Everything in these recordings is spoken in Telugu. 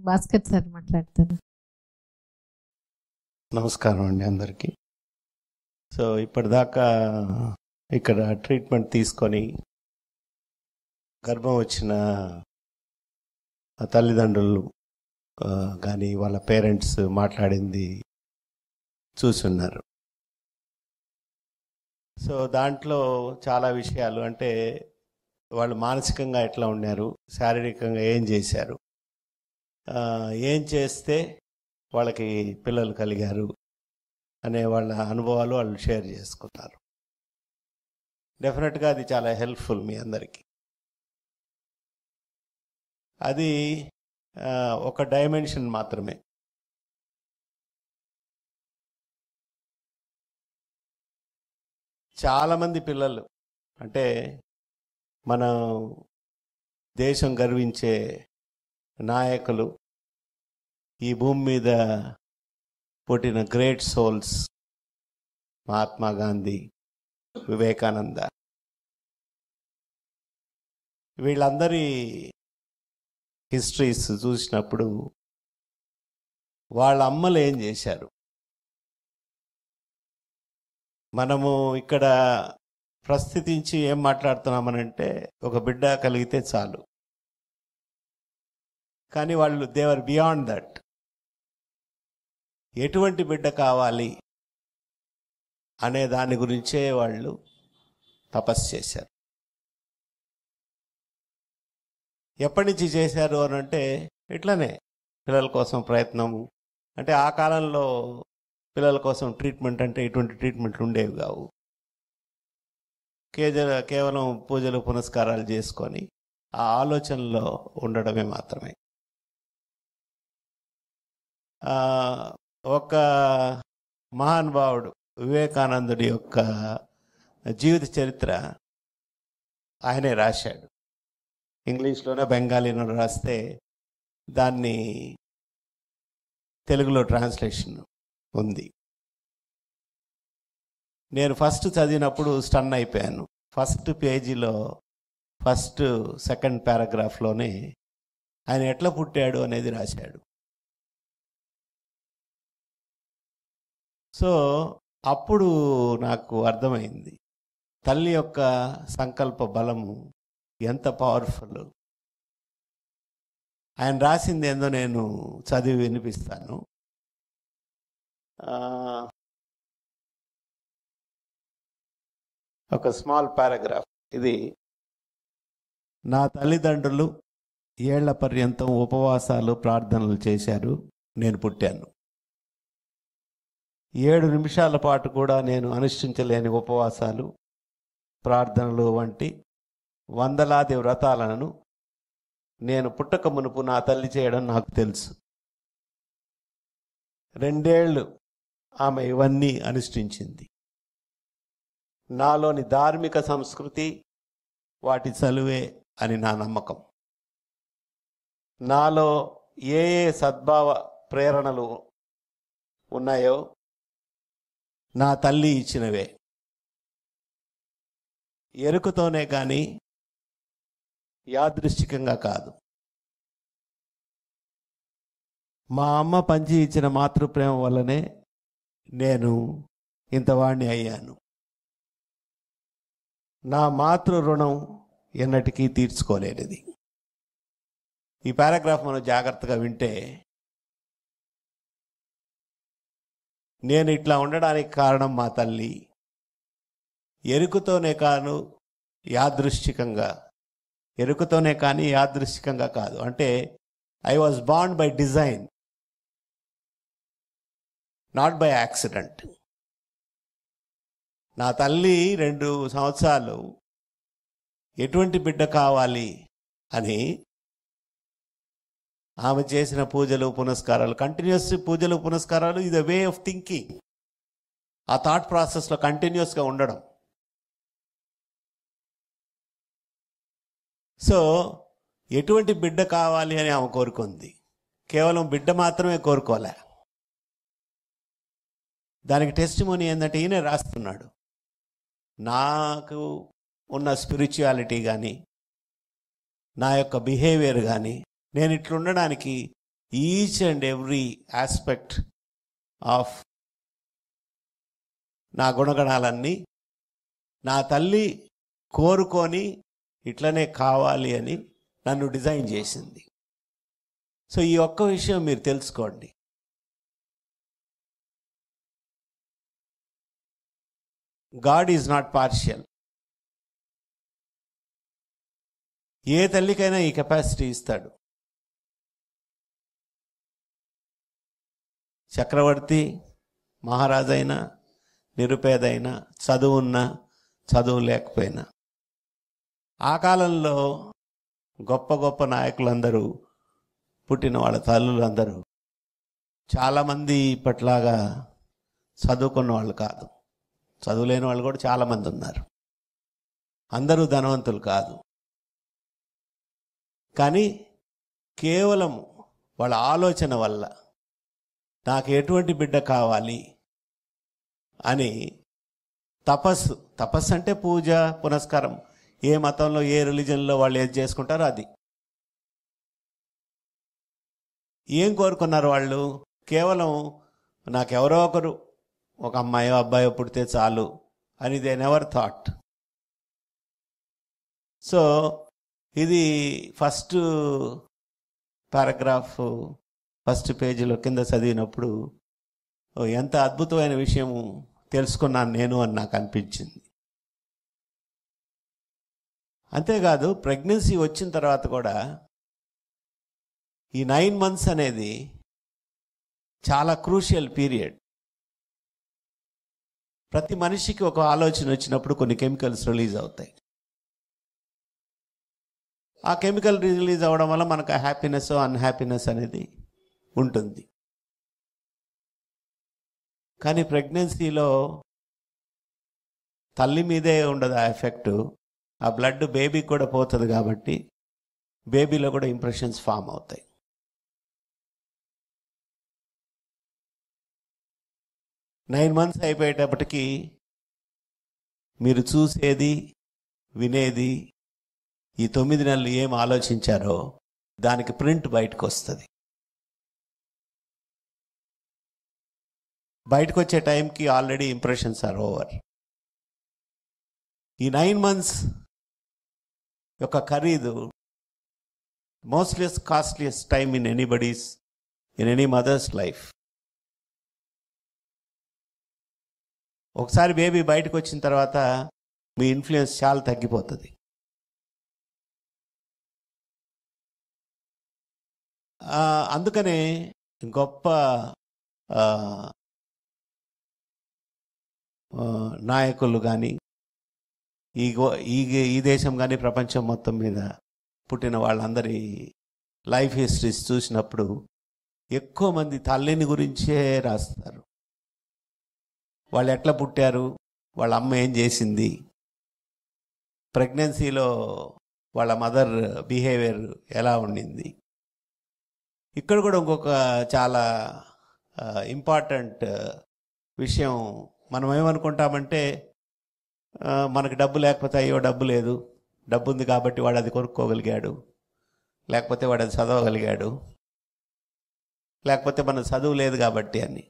భాస్కర్ సార్ మాట్లాడతారు. నమస్కారం అండి అందరికీ. సో ఇప్పటిదాకా ఇక్కడ ట్రీట్మెంట్ తీసుకొని గర్భం వచ్చిన తల్లిదండ్రులు కానీ వాళ్ళ పేరెంట్స్ మాట్లాడింది చూసున్నారు. సో దాంట్లో చాలా విషయాలు, అంటే వాళ్ళు మానసికంగా ఎట్లా ఉన్నారు, శారీరకంగా ఏం చేశారు, ఏం చేస్తే వాళ్ళకి పిల్లలు కలిగారు అనే వాళ్ళ అనుభవాలు వాళ్ళు షేర్ చేసుకున్నారు. డెఫినెట్గా అది చాలా హెల్ప్ఫుల్ మీ అందరికీ. అది ఒక డైమెన్షన్ మాత్రమే. చాలామంది పిల్లలు, అంటే మన దేశం గర్వించే నాయకులు, ఈ భూమి మీద పుట్టిన గ్రేట్ సోల్స్, మహాత్మా గాంధీ, వివేకానంద, వీళ్ళందరి హిస్టరీస్ చూసినప్పుడు వాళ్ళ అమ్మలు ఏం చేశారు, మనము ఇక్కడ ప్రస్తుతించి ఏం మాట్లాడుతున్నామనంటే ఒక బిడ్డ కలిగితే చాలు, కానీ వాళ్ళు దేవర్ బియాండ్ దట్. ఎటువంటి బిడ్డ కావాలి అనే దాని గురించే వాళ్ళు తపస్సు చేశారు. ఎప్పటి నుంచి చేశారు అని అంటే ఇట్లనే పిల్లల కోసం ప్రయత్నము. అంటే ఆ కాలంలో పిల్లల కోసం ట్రీట్మెంట్ అంటే ఇటువంటి ట్రీట్మెంట్లు ఉండేవి కావు. కేవలం పూజలు పునస్కారాలు చేసుకొని ఆ ఆలోచనలో ఉండడమే మాత్రమే. ఒక మహానుభావుడు వివేకానందుడి యొక్క జీవిత చరిత్ర ఆయనే రాశాడు. ఇంగ్లీష్లోనే బెంగాలీలో రాస్తే దాన్ని తెలుగులో ట్రాన్స్లేషన్ ఉంది. నేను ఫస్ట్ చదివినప్పుడు స్టన్ అయిపోయాను. ఫస్ట్ పేజీలో సెకండ్ పారాగ్రాఫ్లోనే ఆయన ఎట్లా పుట్టాడు అనేది రాశాడు. సో అప్పుడు నాకు అర్థమైంది తల్లి యొక్క సంకల్ప బలము ఎంత పవర్ఫుల్. ఆయన రాసింది ఏందో నేను చదివి వినిపిస్తాను. ఒక స్మాల్ పారాగ్రాఫ్ ఇది. నా తల్లిదండ్రులు ఏళ్ల పర్యంతం ఉపవాసాలు ప్రార్థనలు చేశారు. నేను పుట్టాను. 7 నిమిషాల పాటు కూడా నేను అనుష్ఠించలేని ఉపవాసాలు, ప్రార్థనలు వంటి వందలాది వ్రతాలను నేను పుట్టక మునుపు నా తల్లి చేయడం నాకు తెలుసు. 2 ఏళ్ళు ఆమె ఇవన్నీ అనుష్ఠించింది. నాలోని ధార్మిక సంస్కృతి వాటి చలువే అని నా నమ్మకం. నాలో ఏ సద్భావ ప్రేరణలు ఉన్నాయో నా తల్లి ఇచ్చినవే. ఎరుకతోనే కానీ యాదృశ్చికంగా కాదు. మా అమ్మ పంచి ఇచ్చిన మాతృప్రేమ వల్లనే నేను ఇంతవాణ్ణి అయ్యాను. నా మాతృ రుణం ఎన్నటికీ తీర్చుకోలేనిది. ఈ పారాగ్రాఫ్ మనం జాగ్రత్తగా వింటే, నేను ఇట్లా ఉండడానికి కారణం మా తల్లి. ఎరుకతోనే కానీ యాదృశ్చికంగా కాదు. అంటే I was born by design, not by accident. నా తల్లి 2 సంవత్సరాలు ఎటువంటి బిడ్డ కావాలి అని ఆమె చేసిన పూజలు పునస్కారాలు, కంటిన్యూస్ పూజలు పునస్కారాలు, ఇది వే ఆఫ్ థింకింగ్. ఆ థాట్ ప్రాసెస్లో కంటిన్యూస్గా ఉండడం. సో ఎటువంటి బిడ్డ కావాలి అని ఆమె కోరుకుంది. కేవలం బిడ్డ మాత్రమే కోరుకోలే. దానికి టెస్టిమోనీ ఏంటంటే ఈయనే రాస్తున్నాడు. నాకు ఉన్న స్పిరిచువాలిటీ కానీ, నా యొక్క బిహేవియర్ కానీ, నేను ఇట్లుండడానికి each and every aspect of నా గుణగణాలన్నీ నా తల్లి కోరుకొని ఇట్లనే కావాలి అని నన్ను డిజైన్ చేసింది. సో ఈ ఒక్క విషయం మీరు తెలుసుకోండి. God is not partial. ఏ తల్లికైనా ఈ కెపాసిటీ ఇస్తాడు. చక్రవర్తి, మహారాజైనా, నిరుపేదైనా, చదువున్నా, చదువు లేకపోయినా. ఆ కాలంలో గొప్ప గొప్ప నాయకులందరూ, పుట్టిన వాళ్ళ తల్లులందరూ చాలామంది ఇప్పట్లాగా చదువుకున్న వాళ్ళు కాదు. చదువులేని వాళ్ళు కూడా చాలామంది ఉన్నారు. అందరూ ధనవంతులు కాదు. కానీ కేవలం వాళ్ళ ఆలోచన వల్ల నాకు ఎటువంటి బిడ్డ కావాలి అని తపస్సు అంటే పూజ పునస్కారం, ఏ మతంలో ఏ రిలీజన్లో వాళ్ళు ఏది చేసుకుంటారో అది. ఏం కోరుకున్నారు వాళ్ళు? కేవలం నాకెవరో ఒకరు, ఒక అమ్మాయో అబ్బాయో పుడితే చాలు అని దే నెవర్ థాట్. సో ఇది ఫస్ట్ పారాగ్రాఫ్ ఫస్ట్ పేజీలో కింద చదివినప్పుడు ఎంత అద్భుతమైన విషయం తెలుసుకున్నాను నేను అని నాకు అనిపించింది. అంతేకాదు, ప్రెగ్నెన్సీ వచ్చిన తర్వాత కూడా ఈ 9 months అనేది చాలా క్రూషియల్ పీరియడ్. ప్రతి మనిషికి ఒక ఆలోచన వచ్చినప్పుడు కొన్ని కెమికల్స్ రిలీజ్ అవుతాయి. ఆ కెమికల్ రిలీజ్ అవ్వడం వల్ల మనకు హ్యాపీనెస్ అన్హ్యాపీనెస్ అనేది ఉంటుంది. కానీ ప్రెగ్నెన్సీలో తల్లి మీదే ఉండదు ఆ ఎఫెక్ట్. ఆ బ్లడ్ బేబీకి కూడా పోతుంది కాబట్టి బేబీలో కూడా ఇంప్రెషన్స్ ఫామ్ అవుతాయి. నైన్ మంత్స్ అయిపోయేటప్పటికీ మీరు చూసేది, వినేది, ఈ 9 నెలలు ఏం ఆలోచించారో దానికి ప్రింట్ బయటకు వస్తుంది. బయటకు వచ్చే టైంకి ఆల్రెడీ ఇంప్రెషన్స్ ఆర్ ఓవర్. ఈ 9 months యొక్క ఖరీదు most less costliest time in any mother's life. ఒకసారి బేబీ బయటకు వచ్చిన తర్వాత మీ ఇన్ఫ్లుయెన్స్ చాలా తగ్గిపోతుంది. అందుకనే గొప్ప నాయకులు కానీ ఈ దేశం కానీ ప్రపంచం మొత్తం మీద పుట్టిన వాళ్ళందరి లైఫ్ హిస్టరీస్ చూసినప్పుడు ఎక్కువ మంది తల్లిని గురించే రాస్తారు. వాళ్ళు ఎట్లా పుట్టారు, వాళ్ళ అమ్మ ఏం చేసింది, ప్రెగ్నెన్సీలో వాళ్ళ మదర్ బిహేవియర్ ఎలా ఉండింది. ఇక్కడ కూడా ఇంకొక చాలా ఇంపార్టెంట్ విషయం. మనం ఏమనుకుంటామంటే మనకు డబ్బు లేకపోతే అయ్యో డబ్బు లేదు, డబ్బు ఉంది కాబట్టి వాడు అది కొనుక్కోగలిగాడు, లేకపోతే వాడు అది చదవగలిగాడు, లేకపోతే మన చదువు లేదు కాబట్టి అని.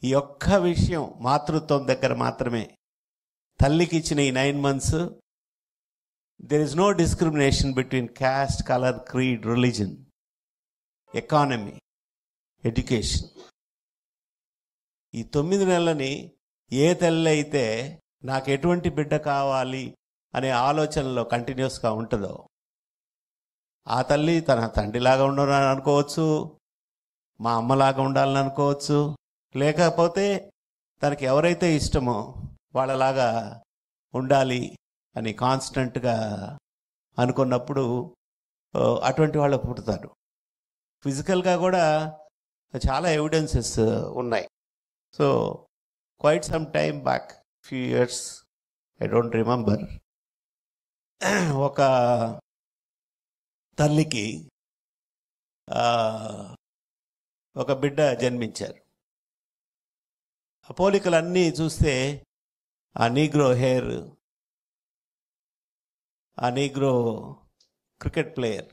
ఈ ఒక్క విషయం మాతృత్వం దగ్గర మాత్రమే. తల్లికి ఇచ్చిన ఈ 9 months there is no discrimination between caste, color, creed, religion, economy, education. ఈ 9 నెలలని ఏ తల్లి అయితే నాకు ఎటువంటి బిడ్డ కావాలి అనే ఆలోచనలో కంటిన్యూస్గా ఉంటుందో ఆ తల్లి తన తండ్రిలాగా ఉండాలని అనుకోవచ్చు, మా అమ్మలాగా ఉండాలని అనుకోవచ్చు, లేకపోతే తనకి ఎవరైతే ఇష్టమో వాళ్ళలాగా ఉండాలి అని కాన్స్టెంట్గా అనుకున్నప్పుడు అటువంటి వాళ్ళు పుడతారు. ఫిజికల్గా కూడా చాలా ఎవిడెన్సెస్ ఉన్నాయి. So quite some time back, few years, I don't remember, ఒక తల్లికి ఒక బిడ్డ జన్మించారు. ఆ పోలికలన్నీ చూస్తే ఆ నీగ్రో హెయిర్, ఆ Negro cricket player,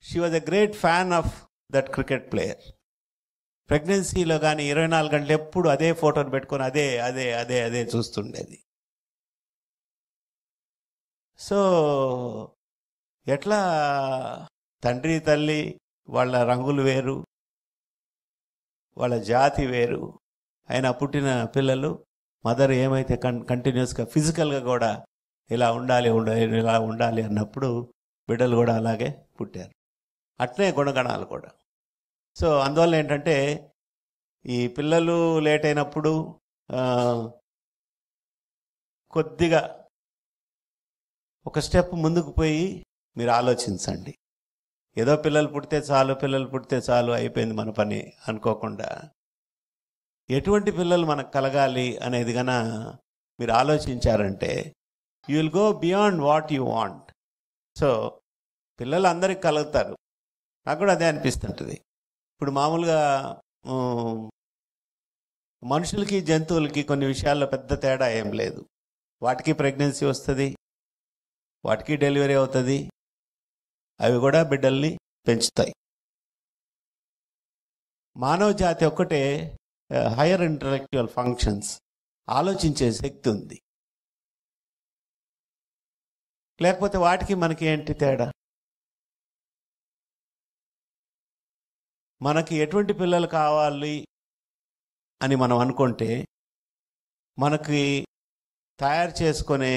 she was a great fan of that cricket player. ప్రెగ్నెన్సీలో కానీ 24 గంటలు ఎప్పుడు అదే ఫోటోని పెట్టుకొని అదే అదే అదే అదే చూస్తుండేది. సో ఎట్లా తండ్రి తల్లి వాళ్ళ రంగులు వేరు, వాళ్ళ జాతి వేరు, అయినా పుట్టిన పిల్లలు మదర్ ఏమైతే కంటిన్యూస్గా ఫిజికల్గా కూడా ఇలా ఉండాలి ఇలా ఉండాలి అన్నప్పుడు బిడ్డలు కూడా అలాగే పుట్టారు. అట్లే గుణగణాలు కూడా. సో అందువల్ల ఏంటంటే ఈ పిల్లలు లేట్ అయినప్పుడు కొద్దిగా ఒక స్టెప్ ముందుకు పోయి మీరు ఆలోచించండి. ఏదో పిల్లలు పుడితే చాలు అయిపోయింది మన పని అనుకోకుండా ఎటువంటి పిల్లలు మనకు కలగాలి అనేది గన మీరు ఆలోచించారంటే you will go beyond what you want. So పిల్లలు అందరికి కలుగుతారు, నాకు కూడా అదే అనిపిస్తుంటుంది. ఇప్పుడు మామూలుగా మనుషులకి జంతువులకి కొన్ని విషయాల్లో పెద్ద తేడా ఏం లేదు. వాటికి ప్రెగ్నెన్సీ వస్తుంది, వాటికి డెలివరీ అవుతుంది, అవి కూడా బిడ్డల్ని పెంచుతాయి. మానవ జాతి ఒక్కటే హైయర్ ఇంటలెక్చువల్ ఫంక్షన్స్, ఆలోచించే శక్తి ఉంది. లేకపోతే వాటికి మనకి ఏంటి తేడా? మనకి ఎటువంటి పిల్లలు కావాలి అని మనం అనుకుంటే మనకి తయారు చేసుకునే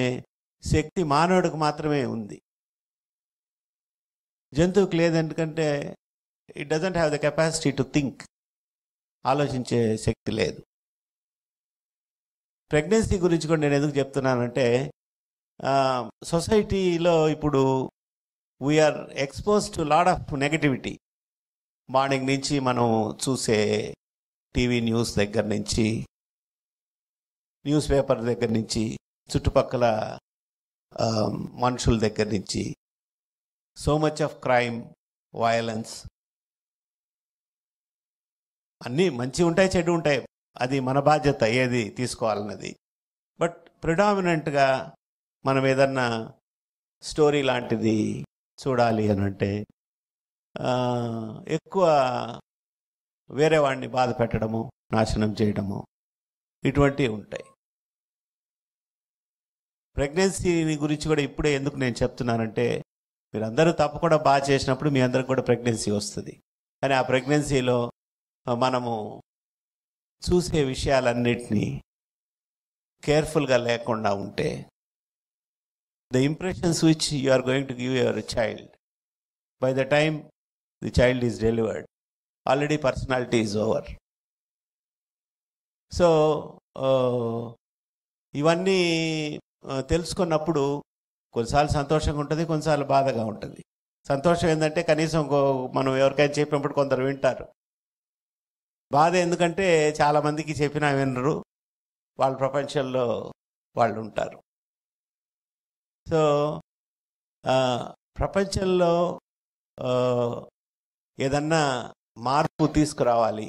శక్తి మానవుడికి మాత్రమే ఉంది, జంతువుకి లేదు. ఎందుకంటే it doesn't have the capacity to think, ఆలోచించే శక్తి లేదు. ప్రెగ్నెన్సీ గురించి కూడా నేను ఎందుకు చెప్తున్నానంటే సొసైటీలో ఇప్పుడు we are expose to lot of negativity. Morning నుంచి మనం చూసే టీవీ న్యూస్ దగ్గర నుంచి, న్యూస్ పేపర్ దగ్గర నుంచి, చుట్టుపక్కల మనుషుల దగ్గర నుంచి, so much of crime, violence, అన్నీ మంచి ఉంటాయి, చెడు ఉంటాయి, అది మన బాధ్యత ఏది తీసుకోవాలన్నది. బట్ ప్రిడామినెంట్గా మనం ఏదన్నా స్టోరీ లాంటిది చూడాలి అని అంటే ఎక్కువ వేరే వాడిని బాధ పెట్టడము, నాశనం చేయడము, ఇటువంటివి ఉంటాయి. ప్రెగ్నెన్సీని గురించి కూడా ఇప్పుడే ఎందుకు నేను చెప్తున్నానంటే మీరందరూ తప్పకుండా బాగా చేసినప్పుడు మీ అందరికి కూడా ప్రెగ్నెన్సీ వస్తుంది. కానీ ఆ ప్రెగ్నెన్సీలో మనము చూసే విషయాలన్నిటినీ కేర్ఫుల్గా లేకుండా ఉంటే the impressions which you are going to give your child, by the time the child is delivered, already personality is over. So ఇవన్నీ తెలుసుకున్నప్పుడు కొన్నిసార్లు సంతోషంగా ఉంటుంది, కొన్నిసార్లు బాధగా ఉంటుంది. సంతోషం ఏంటంటే కనీసం మనం ఎవరికైనా చెప్పినప్పుడు కొందరు వింటారు. బాధ ఎందుకంటే చాలామందికి చెప్పినా వినరు, వాళ్ళ ప్రపంచంలో వాళ్ళు ఉంటారు. సో ప్రపంచంలో ఏదన్నా మార్పు తీసుకురావాలి,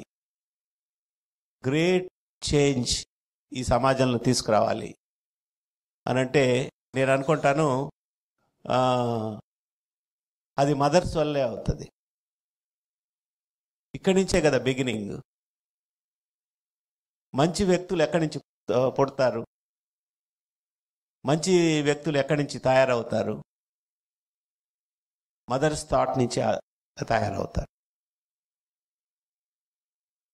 గ్రేట్ చేంజ్ ఈ సమాజంలో తీసుకురావాలి అనంటే నేను అనుకుంటాను అది మదర్స్ వల్లే అవుతుంది. ఇక్కడి నుంచే కదా బిగినింగ్. మంచి వ్యక్తులు ఎక్కడి నుంచి పుడతారు, మంచి వ్యక్తులు ఎక్కడి నుంచి తయారవుతారు? మదర్స్ థాట్ నుంచి తయారవుతారు.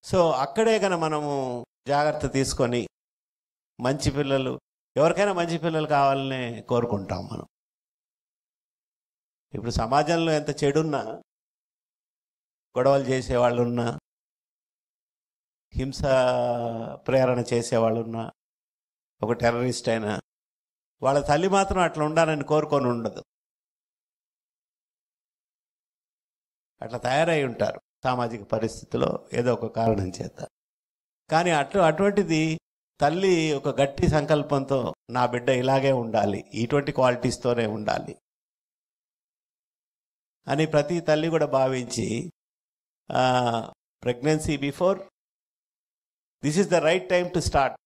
సో అక్కడే కనుక మనము జాగ్రత్త తీసుకొని మంచి పిల్లలు, ఎవరికైనా మంచి పిల్లలు కావాలనే కోరుకుంటాం మనం. ఇప్పుడు సమాజంలో ఎంత చెడున్నా, గొడవలు చేసేవాళ్ళు ఉన్నా, హింస ప్రేరణ చేసేవాళ్ళు ఉన్నా, ఒక టెర్రరిస్ట్ అయినా, వాళ్ళ తల్లి మాత్రం అట్లా ఉండాలని కోరుకొని ఉండదు. అట్లా తయారై ఉంటారు సామాజిక పరిస్థితిలో ఏదో ఒక కారణం చేత. కానీ అటువంటిది తల్లి ఒక గట్టి సంకల్పంతో నా బిడ్డ ఇలాగే ఉండాలి, ఇటువంటి క్వాలిటీస్తోనే ఉండాలి అని ప్రతి తల్లి కూడా భావించి pregnancy before this is the right time to start.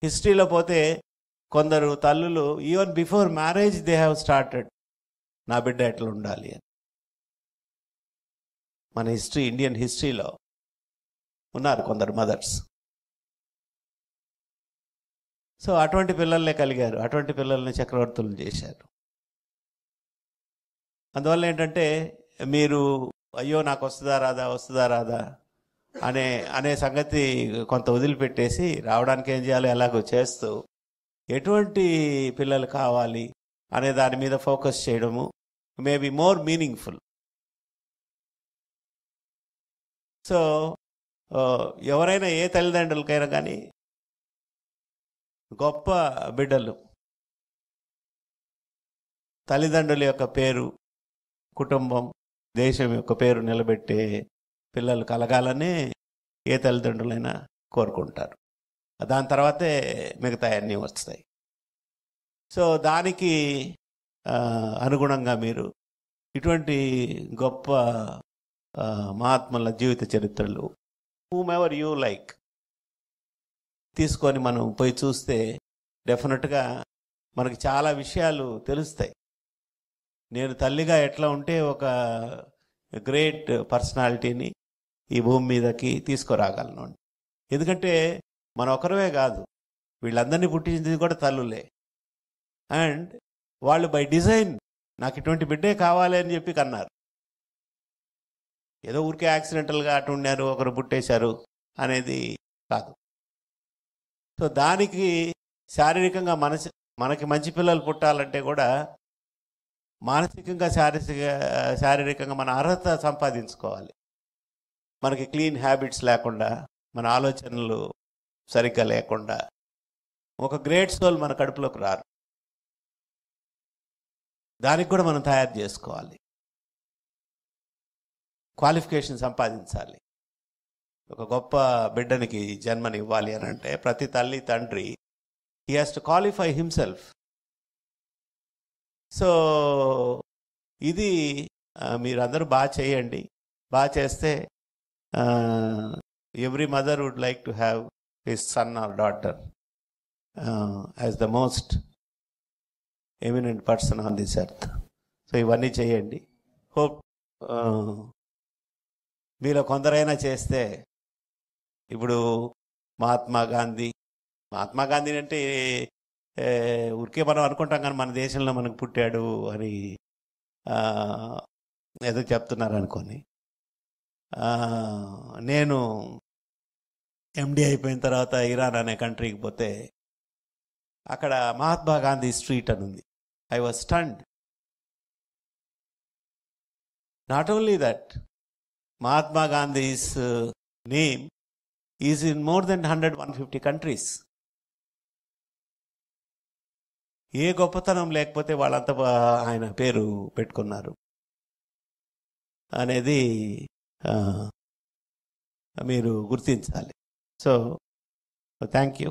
హిస్టరీలో పోతే కొందరు తల్లులు even before marriage they have started నా బిడ్డ ఎట్లా ఉండాలి అని. మన ఇండియన్ హిస్టరీలో ఉన్నారు కొందరు మదర్స్. సో అటువంటి పిల్లల్నే కలిగారు, అటువంటి పిల్లల్ని చక్రవర్తులను చేశారు. అందువల్ల ఏంటంటే మీరు అయ్యో నాకు వస్తుందా రాదా అనే సంగతి కొంత వదిలిపెట్టేసి రావడానికి ఏం చేయాలో ఎలాగో చేస్తూ ఎటువంటి పిల్లలు కావాలి అనే దాని మీద ఫోకస్ చేయడము may be more meaningful. So ఎవరైనా ఏ తల్లిదండ్రులకైనా కానీ గొప్ప బిడ్డలు తల్లిదండ్రుల యొక్క పేరు, కుటుంబం, దేశం యొక్క పేరు నిలబెట్టే పిల్లలు కలగాలనే ఏ తల్లిదండ్రులైనా కోరుకుంటారు. దాని తర్వాతే మిగతా అన్నీ వస్తాయి. సో దానికి అనుగుణంగా మీరు ఇటువంటి గొప్ప మహాత్ముల జీవిత చరిత్రలు హూమెవర్ యూ లైక్ తీసుకొని మనం పోయి చూస్తే డెఫినెట్గా మనకి చాలా విషయాలు తెలుస్తాయి. నేను తల్లిగా ఎట్లా ఉంటే ఒక గ్రేట్ పర్సనాలిటీని ఈ భూమి మీదకి తీసుకురాగలను. ఎందుకంటే మన ఒకరమే కాదు, వీళ్ళందరినీ పుట్టించింది కూడా తల్లులే. అండ్ వాళ్ళు బై డిజైన్ నాకు ఇటువంటి బిడ్డే కావాలి అని చెప్పి కన్నారు. ఏదో ఊరికే యాక్సిడెంటల్గా అటు ఉన్నారు, ఒకరు పుట్టేశారు అనేది కాదు. సో దానికి శారీరకంగా మనకి మంచి పిల్లలు పుట్టాలంటే కూడా మానసికంగా శారీరకంగా మన అర్హత సంపాదించుకోవాలి. మనకి క్లీన్ హ్యాబిట్స్ లేకుండా, మన ఆలోచనలు సరిగ్గా లేకుండా ఒక గ్రేట్ సోల్ మన కడుపులోకి రారు. దానికి కూడా మనం తయారు చేసుకోవాలి, క్వాలిఫికేషన్ సంపాదించాలి. ఒక గొప్ప బిడ్డనికి జన్మని ఇవ్వాలి అని అంటే ప్రతి తల్లి తండ్రి he has to qualify himself. So ఇది మీరందరూ బాగా చేయండి. బాగా చేస్తే every mother would like to have his son or daughter as the most eminent person on this earth. So ఇవన్నీ చేయండి. హోప్ మీలో కొందరైనా చేస్తే, ఇప్పుడు మహాత్మా గాంధీ అంటే ఊరికే మనం అనుకుంటాం కానీ మన దేశంలో మనకు పుట్టాడు అని ఏదో చెప్తున్నారు అనుకోని. నేను ఎండి అయిపోయిన తర్వాత ఇరాన్ అనే కంట్రీకి పోతే అక్కడ మహాత్మా గాంధీ స్ట్రీట్ అని ఉంది. I was stunned. Not only that, Mahatma Gandhi's name is in more than 150 countries. ఏ గొప్పతనం లేకపోతే వాళ్ళంతా ఆయన పేరు పెట్టుకున్నారు అనేది మీరు గుర్తించాలి. So thank you.